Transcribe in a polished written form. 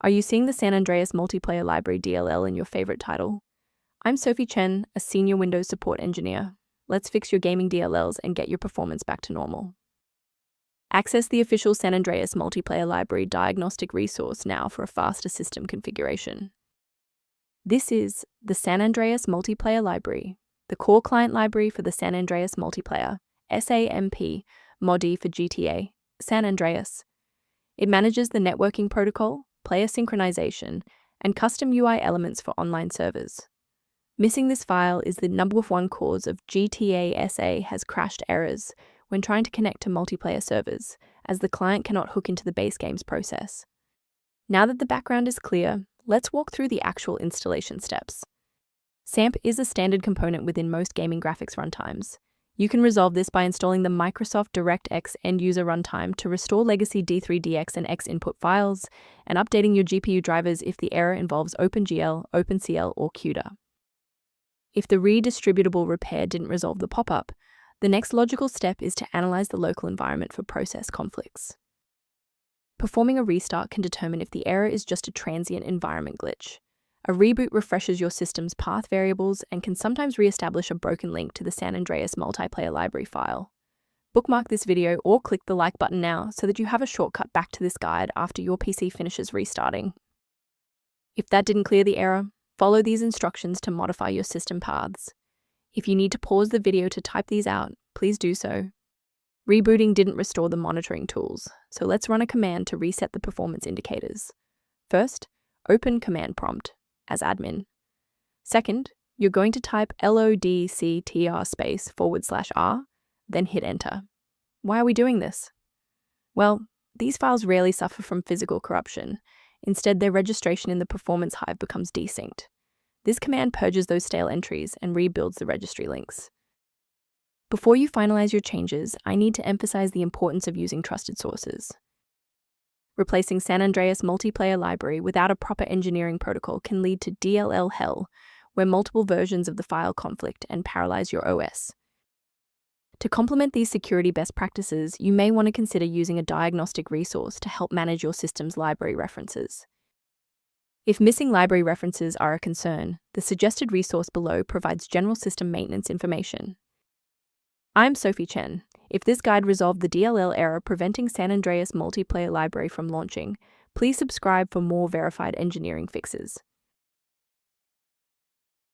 Are you seeing the San Andreas Multiplayer Library DLL in your favorite title? I'm Sophie Chen, a senior Windows support engineer. Let's fix your gaming DLLs and get your performance back to normal. Access the official San Andreas Multiplayer Library diagnostic resource now for a faster system configuration. This is the San Andreas Multiplayer Library, the core client library for the San Andreas Multiplayer, SAMP, MODI for GTA, San Andreas. It manages the networking protocol, player synchronization, and custom UI elements for online servers. Missing this file is the number one cause of GTA SA has crashed errors when trying to connect to multiplayer servers, as the client cannot hook into the base game's process. Now that the background is clear, let's walk through the actual installation steps. Samp is a standard component within most gaming graphics runtimes. You can resolve this by installing the Microsoft DirectX end-user runtime to restore legacy D3DX and X input files, and updating your GPU drivers if the error involves OpenGL, OpenCL, or CUDA. If the redistributable repair didn't resolve the pop-up, the next logical step is to analyze the local environment for process conflicts. Performing a restart can determine if the error is just a transient environment glitch. A reboot refreshes your system's path variables and can sometimes re-establish a broken link to the San Andreas Multiplayer Library file. Bookmark this video or click the like button now so that you have a shortcut back to this guide after your PC finishes restarting. If that didn't clear the error, follow these instructions to modify your system paths. If you need to pause the video to type these out, please do so. Rebooting didn't restore the monitoring tools, so let's run a command to reset the performance indicators. First, open command prompt as admin. Second, you're going to type lodctr/R, then hit enter. Why are we doing this? Well, these files rarely suffer from physical corruption. Instead, their registration in the performance hive becomes desynced. This command purges those stale entries and rebuilds the registry links. Before you finalize your changes, I need to emphasize the importance of using trusted sources. Replacing San Andreas Multiplayer Library without a proper engineering protocol can lead to DLL hell, where multiple versions of the file conflict and paralyze your OS. To complement these security best practices, you may want to consider using a diagnostic resource to help manage your system's library references. If missing library references are a concern, the suggested resource below provides general system maintenance information. I'm Sophie Chen. If this guide resolved the DLL error preventing San Andreas Multiplayer Library from launching, please subscribe for more verified engineering fixes.